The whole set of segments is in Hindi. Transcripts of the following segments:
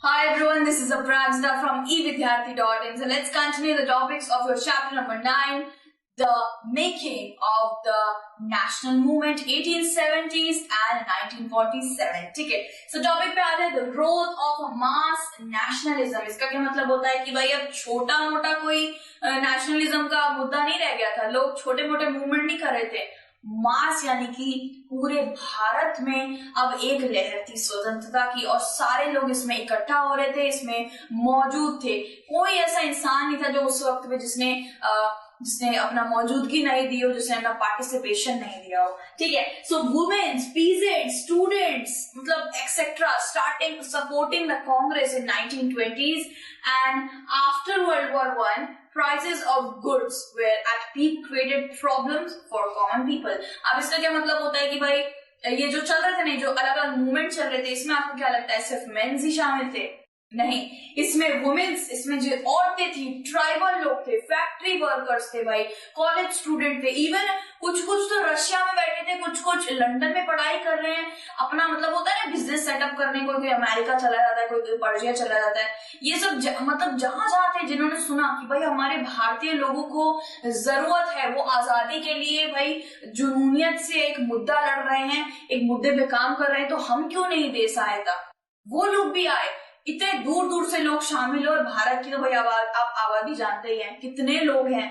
Hi everyone, this is Apranjita from evidyarthi.in. So let's continue the topics of your chapter number 9, the making of the national movement 1870s and 1947. ठीक है, so topic पे आते हैं the growth of mass nationalism. इसका क्या मतलब होता है कि भाई अब छोटा मोटा कोई नेशनलिज्म का मुद्दा नहीं रह गया था, लोग छोटे मोटे मूवमेंट नहीं कर रहे थे, मास यानी कि पूरे भारत में अब एक लहर थी स्वतंत्रता की और सारे लोग इसमें इकट्ठा हो रहे थे, इसमें मौजूद थे। कोई ऐसा इंसान नहीं था जो उस वक्त में जिसने अपना मौजूदगी नहीं दी हो, जिसने अपना पार्टिसिपेशन नहीं दिया हो। ठीक है, सो वुमेन्स, पीजेंट्स, स्टूडेंट्स, मतलब etcetera starting supporting the Congress in 1920s and after world war one prices of goods were at peak, created problems for common people. अब इसका क्या मतलब होता है कि भाई ये जो चल रहे थे नहीं, जो अलग अलग मूवमेंट चल रहे थे, इसमें आपको क्या लगता है सिर्फ मेंस ही शामिल थे? नहीं, इसमें वुमेन्स, इसमें जो औरतें थी, ट्राइबल लोग थे, फैक्ट्री वर्कर्स थे भाई, कॉलेज स्टूडेंट थे, इवन कुछ तो रशिया में बैठे थे, कुछ लंदन में पढ़ाई कर रहे हैं, अपना मतलब होता है ना बिजनेस सेटअप करने, कोई अमेरिका चला जाता है, कोई पर्जिया चला जाता है। ये सब मतलब जहां थे, जिन्होंने सुना कि भाई हमारे भारतीय लोगों को जरूरत है, वो आजादी के लिए भाई जुनूनियत से एक मुद्दा लड़ रहे हैं, एक मुद्दे पे काम कर रहे हैं, तो हम क्यों नहीं दे सहायता। वो लोग भी आए, इतने दूर दूर से लोग शामिल हो, और भारत की तो भाई आप आबादी जानते ही हैं कितने लोग हैं,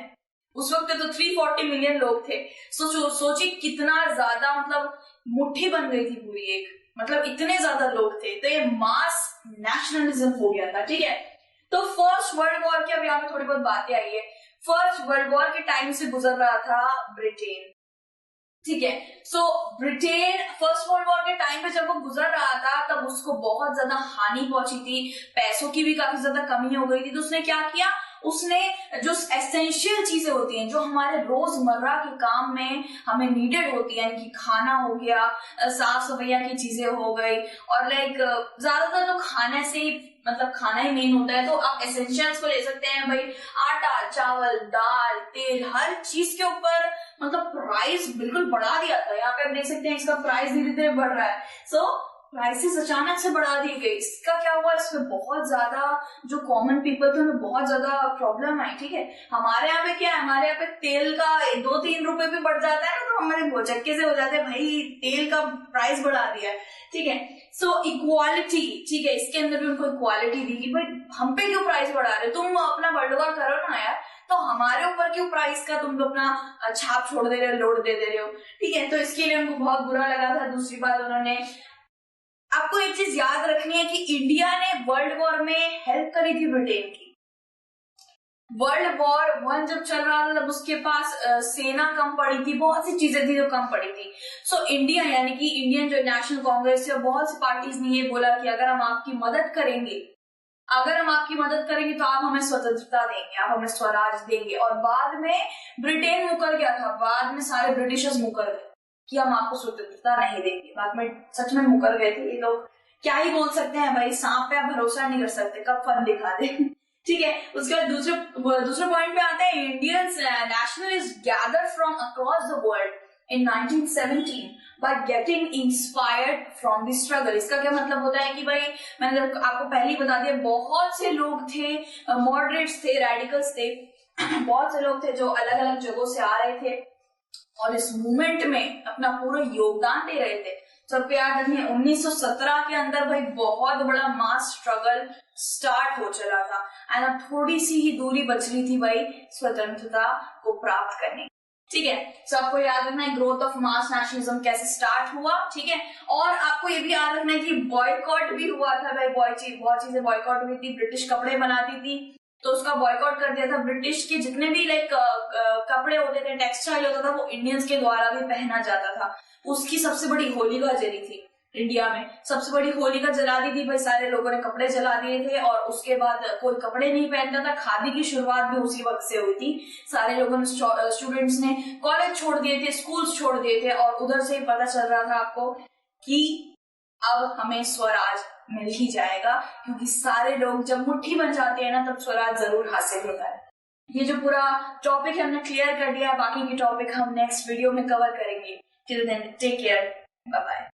उस वक्त तो 340 मिलियन लोग थे। सोचिए कितना ज्यादा, मतलब मुट्ठी बन गई थी पूरी एक, मतलब इतने ज्यादा लोग थे, तो ये मास नेशनलिज्म हो गया था। ठीक है, तो फर्स्ट वर्ल्ड वॉर की अब यहाँ पे थोड़ी बहुत बातें आई है। फर्स्ट वर्ल्ड वॉर के टाइम से गुजर रहा था ब्रिटेन। ठीक है, सो ब्रिटेन फर्स्ट वर्ल्ड वॉर के टाइम पे जब वो गुजर रहा था तब उसको बहुत ज्यादा हानि पहुंची थी, पैसों की भी काफी ज्यादा कमी हो गई थी। तो उसने क्या किया, उसने जो एसेंशियल चीजें होती हैं, जो हमारे रोजमर्रा के काम में हमें नीडेड होती है, यानी कि खाना हो गया, साफ सफाइया की चीजें हो गई, और लाइक ज्यादातर तो खाने से ही, मतलब खाना ही मेन होता है, तो आप एसेंशियल्स को ले सकते हैं भाई, आटा, चावल, दाल, तेल, हर चीज के ऊपर मतलब प्राइस बिल्कुल बढ़ा दिया था। यहाँ पे आप देख सकते हैं इसका प्राइस धीरे धीरे बढ़ रहा है। सो प्राइसेस अचानक से बढ़ा दी गई। इसका क्या हुआ, इसमें बहुत ज्यादा जो कॉमन पीपल थे उन्हें बहुत ज्यादा प्रॉब्लम आई। ठीक है, हमारे यहाँ पे क्या है, हमारे यहाँ पे तेल का 2-3 रुपए भी बढ़ जाता है ना, तो हमारे भोचक्के से हो जाते हैं भाई तेल का प्राइस बढ़ा दिया है। ठीक है, सो इक्वालिटी, ठीक है, इसके अंदर भी उनको इक्वालिटी दी कि भाई हम पे क्यों प्राइस बढ़ा रहे हो, तुम अपना वर्ल्ड वॉर करो ना यार, तो हमारे ऊपर क्यों प्राइस का तुम अपना छाप छोड़ दे रहे हो, लोड दे रहे हो। ठीक है, तो इसके लिए उनको बहुत बुरा लगा था। दूसरी बात, उन्होंने, आपको एक चीज याद रखनी है कि इंडिया ने वर्ल्ड वॉर में हेल्प करी थी ब्रिटेन की। वर्ल्ड वॉर 1 जब चल रहा था तब उसके पास सेना कम पड़ी थी, बहुत सी चीजें थी जो कम पड़ी थी। सो इंडिया यानी कि इंडियन जो नेशनल कांग्रेस है, बहुत सी पार्टीज ने ये बोला कि अगर हम आपकी मदद करेंगे तो आप हमें स्वतंत्रता देंगे, आप हमें स्वराज देंगे। और बाद में ब्रिटेन मुकर गया था, बाद में सारे ब्रिटिशर्स मुकर गए कि हम आपको स्वतंत्रता नहीं देंगे। बाद में सच में मुकर गए थे ये लोग। क्या ही बोल सकते हैं भाई, सांप पे आप भरोसा नहीं कर सकते, कब फन दिखा दे। ठीक है, उसके बाद दूसरे पॉइंट पे आते हैं, Indians nationalist gather from across the world in 1917 by getting inspired from the struggle। इसका क्या मतलब होता है कि भाई मैंने आपको पहले ही बता दिया, बहुत से लोग थे, मॉडरेट्स थे, रेडिकल्स थे, बहुत से लोग थे जो अलग अलग जगहों से आ रहे थे और इस मूवमेंट में अपना पूरा योगदान दे रहे थे। सबको याद रखिए 1917 के अंदर भाई बहुत बड़ा मास स्ट्रगल स्टार्ट हो चला था, एंड अब थोड़ी सी ही दूरी बच रही थी भाई स्वतंत्रता को प्राप्त करने। ठीक है, तो आपको याद रखना है ग्रोथ ऑफ मास नेशनलिज्म कैसे स्टार्ट हुआ। ठीक है, और आपको ये भी याद रखना है कि बॉयकॉट भी हुआ था भाई, बहुत चीजें बॉयकॉट हुई थी। ब्रिटिश कपड़े बनाती थी तो उसका बॉयकॉट कर दिया था। ब्रिटिश के जितने भी लाइक कपड़े होते थे, टेक्सटाइल होता था, वो इंडियंस के द्वारा भी पहना जाता था। उसकी सबसे बड़ी होलिका जली थी इंडिया में, सबसे बड़ी होलिका जला दी थी भाई, सारे लोगों ने कपड़े जला दिए थे, और उसके बाद कोई कपड़े नहीं पहनता था। खादी की शुरुआत भी उसी वक्त से हुई थी। सारे लोगों ने, स्टूडेंट्स ने कॉलेज छोड़ दिए थे, स्कूल्स छोड़ दिए थे, और उधर से ही पता चल रहा था आपको कि अब हमें स्वराज मिल ही जाएगा, क्योंकि सारे लोग जब मुट्ठी बन जाते हैं ना, तब स्वराज जरूर हासिल होता है। ये जो पूरा टॉपिक हमने क्लियर कर दिया, बाकी के टॉपिक हम नेक्स्ट वीडियो में कवर करेंगे। Till then take care, bye bye.